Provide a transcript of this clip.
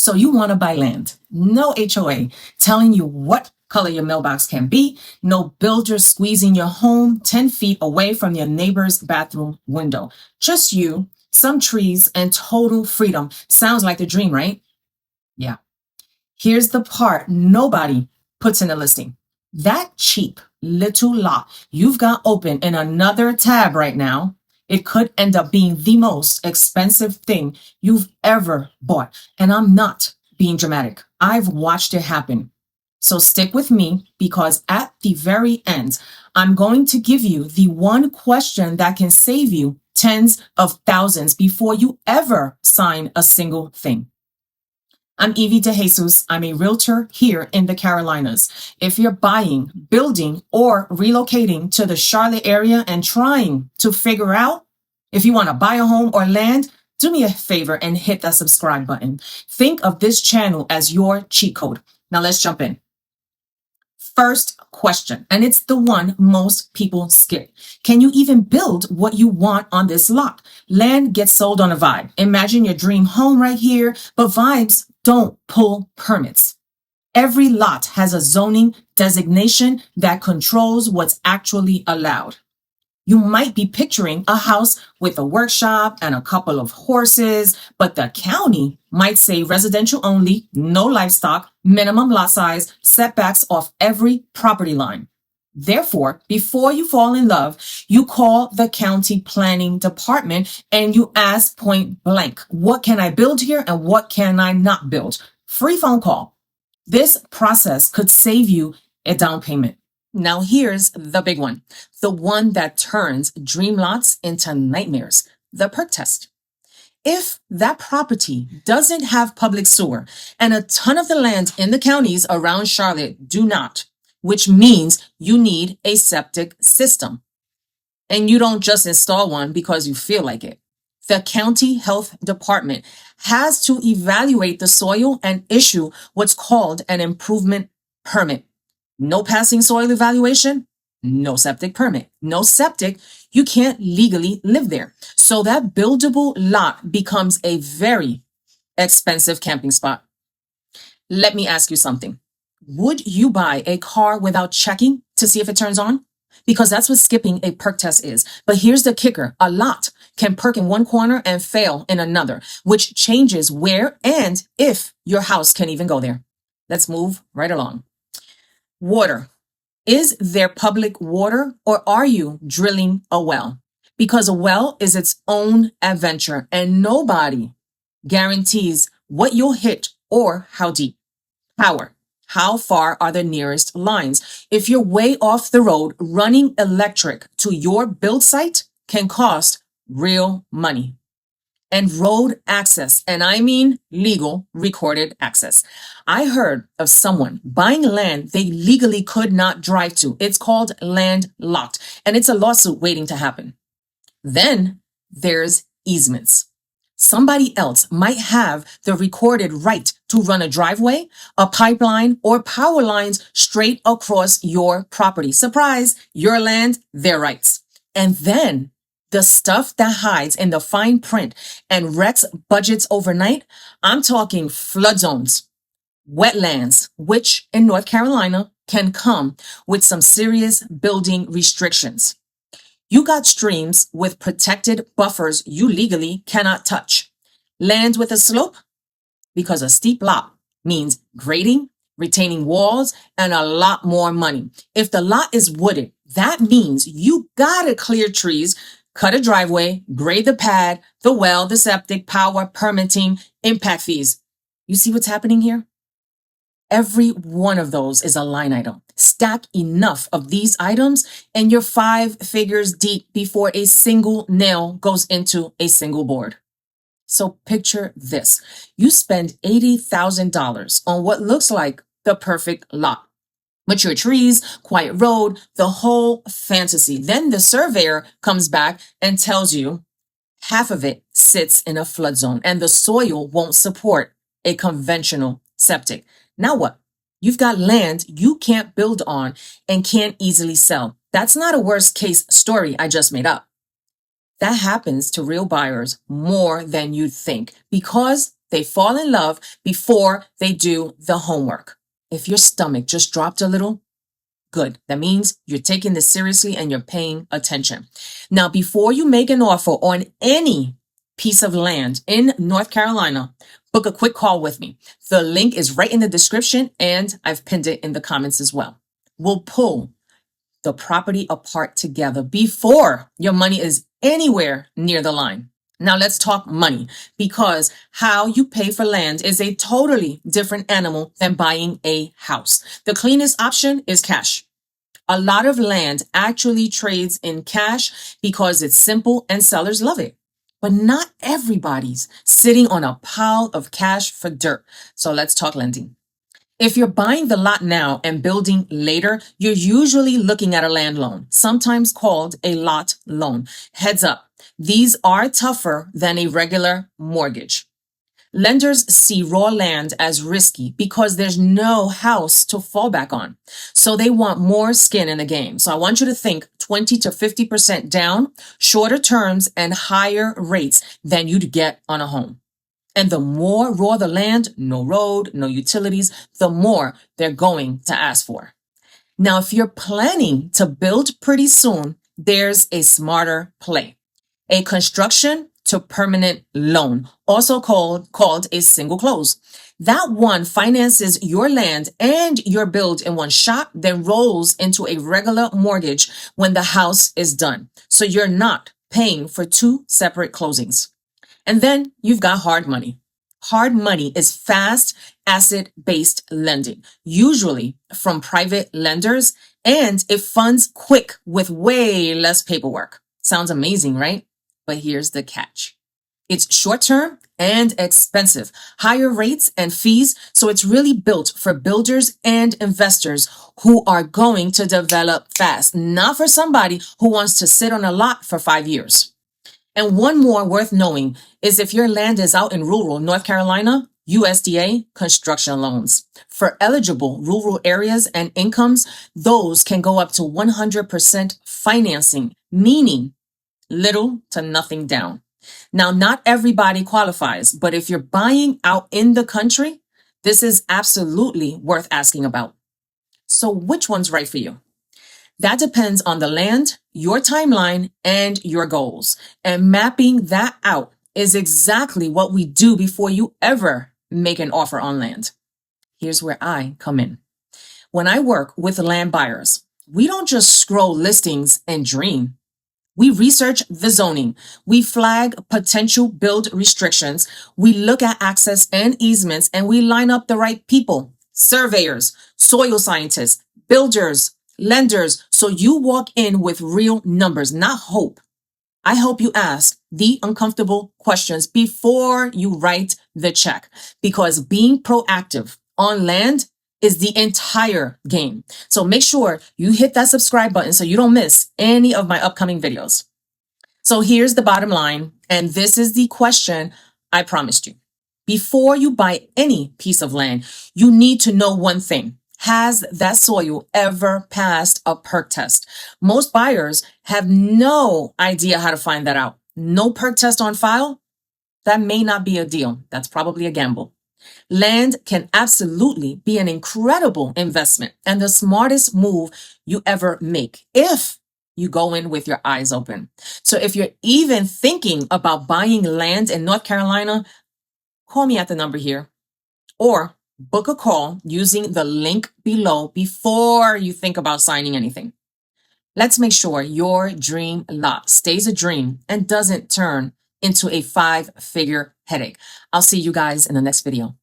So you want to buy land. No HOA telling you what color your mailbox can be. No builder squeezing your home 10 feet away from your neighbor's bathroom window. Just you, some trees, and total freedom. Sounds like the dream, right? Yeah. Here's the part nobody puts in a listing. That cheap little lot you've got open in another tab right now, it could end up being the most expensive thing you've ever bought. And I'm not being dramatic. I've watched it happen. So stick with me because at the very end, I'm going to give you the one question that can save you tens of thousands before you ever sign a single thing. I'm Evie DeJesus. I'm a realtor here in the Carolinas. If you're buying, building, or relocating to the Charlotte area and trying to figure out if you want to buy a home or land, do me a favor and hit that subscribe button. Think of this channel as your cheat code. Now let's jump in. First question, and it's the one most people skip. Can you even build what you want on this lot? Land gets sold on a vibe. Imagine your dream home right here, but vibes don't pull permits. Every lot has a zoning designation that controls what's actually allowed. You might be picturing a house with a workshop and a couple of horses, but the county might say residential only, no livestock, minimum lot size, setbacks off every property line. Therefore, before you fall in love, you call the county planning department and you ask point blank, what can I build here and what can I not build? Free phone call. This process could save you a down payment. Now here's the big one, the one that turns dream lots into nightmares, the perc test. If that property doesn't have public sewer and a ton of the land in the counties around Charlotte do not, which means you need a septic system. And you don't just install one because you feel like it. The county health department has to evaluate the soil and issue what's called an improvement permit. No passing soil evaluation, no septic permit. No septic, you can't legally live there. So that buildable lot becomes a very expensive camping spot. Let me ask you something. Would you buy a car without checking to see if it turns on? Because that's what skipping a perc test is. But here's the kicker. A lot can perk in one corner and fail in another, which changes where and if your house can even go there. Let's move right along. Water. Is there public water or are you drilling a well? Because a well is its own adventure and nobody guarantees what you'll hit or how deep. Power. How far are the nearest lines? If you're way off the road, running electric to your build site can cost real money. And road access, and I mean legal recorded access. I heard of someone buying land they legally could not drive to. It's called landlocked, and it's a lawsuit waiting to happen. Then there's easements. Somebody else might have the recorded right to run a driveway, a pipeline, or power lines straight across your property. Surprise, your land, their rights. And then the stuff that hides in the fine print and wrecks budgets overnight, I'm talking flood zones, wetlands, which in North Carolina can come with some serious building restrictions. You got streams with protected buffers you legally cannot touch. Land with a slope, because a steep lot means grading, retaining walls, and a lot more money. If the lot is wooded, that means you gotta clear trees, cut a driveway, grade the pad, the well, the septic, power, permitting, impact fees. You see what's happening here? Every one of those is a line item. Stack enough of these items and you're 5 figures deep before a single nail goes into a single board. So picture this. You spend $80,000 on what looks like the perfect lot. Mature trees, quiet road, the whole fantasy. Then the surveyor comes back and tells you half of it sits in a flood zone and the soil won't support a conventional septic. Now what? You've got land you can't build on and can't easily sell. That's not a worst case story I just made up. That happens to real buyers more than you'd think because They fall in love before they do the homework. If your stomach just dropped a little, good. That means you're taking this seriously and you're paying attention. Now, before you make an offer on any piece of land in North Carolina, book a quick call with me. The link is right in the description and I've pinned it in the comments as well. We'll pull the property apart together before your money is anywhere near the line. Now let's talk money, because how you pay for land is a totally different animal than buying a house. The cleanest option is cash. A lot of land actually trades in cash because it's simple and sellers love it. But not everybody's sitting on a pile of cash for dirt. So let's talk lending. If you're buying the lot now and building later, you're usually looking at a land loan, sometimes called a lot loan. Heads up, these are tougher than a regular mortgage. Lenders see raw land as risky because there's no house to fall back on. So they want more skin in the game. So I want you to think 20 to 50% down, shorter terms, and higher rates than you'd get on a home. And the more raw the land, no road, no utilities, the more they're going to ask for. Now, if you're planning to build pretty soon, there's a smarter play. A construction to permanent loan, also called a single close. That one finances your land and your build in one shot, then rolls into a regular mortgage when the house is done. So you're not paying for two separate closings. And then you've got hard money. Hard money is fast asset-based lending, usually from private lenders, and it funds quick with way less paperwork. Sounds amazing, right? But here's the catch. It's short-term and expensive, higher rates and fees, so it's really built for builders and investors who are going to develop fast, not for somebody who wants to sit on a lot for 5 years. And one more worth knowing is if your land is out in rural North Carolina, USDA construction loans. For eligible rural areas and incomes, those can go up to 100% financing, meaning little to nothing down. Now, not everybody qualifies, but if you're buying out in the country, this is absolutely worth asking about. So which one's right for you? That depends on the land, your timeline, and your goals. And mapping that out is exactly what we do before you ever make an offer on land. Here's where I come in. When I work with land buyers, we don't just scroll listings and dream. We research the zoning. We flag potential build restrictions. We look at access and easements, and we line up the right people, surveyors, soil scientists, builders, lenders, so you walk in with real numbers, not hope. I hope you ask the uncomfortable questions before you write the check, because being proactive on land is the entire game. So make sure you hit that subscribe button so you don't miss any of my upcoming videos. So here's the bottom line, and this is the question I promised you. Before you buy any piece of land, you need to know one thing. Has that soil ever passed a perc test? Most buyers have no idea how to find that out. No perc test on file? That may not be a deal. That's probably a gamble. Land can absolutely be an incredible investment and the smartest move you ever make if you go in with your eyes open. So if you're even thinking about buying land in North Carolina, call me at the number here, or book a call using the link below before you think about signing anything. Let's make sure your dream lot stays a dream and doesn't turn into a 5-figure headache. I'll see you guys in the next video.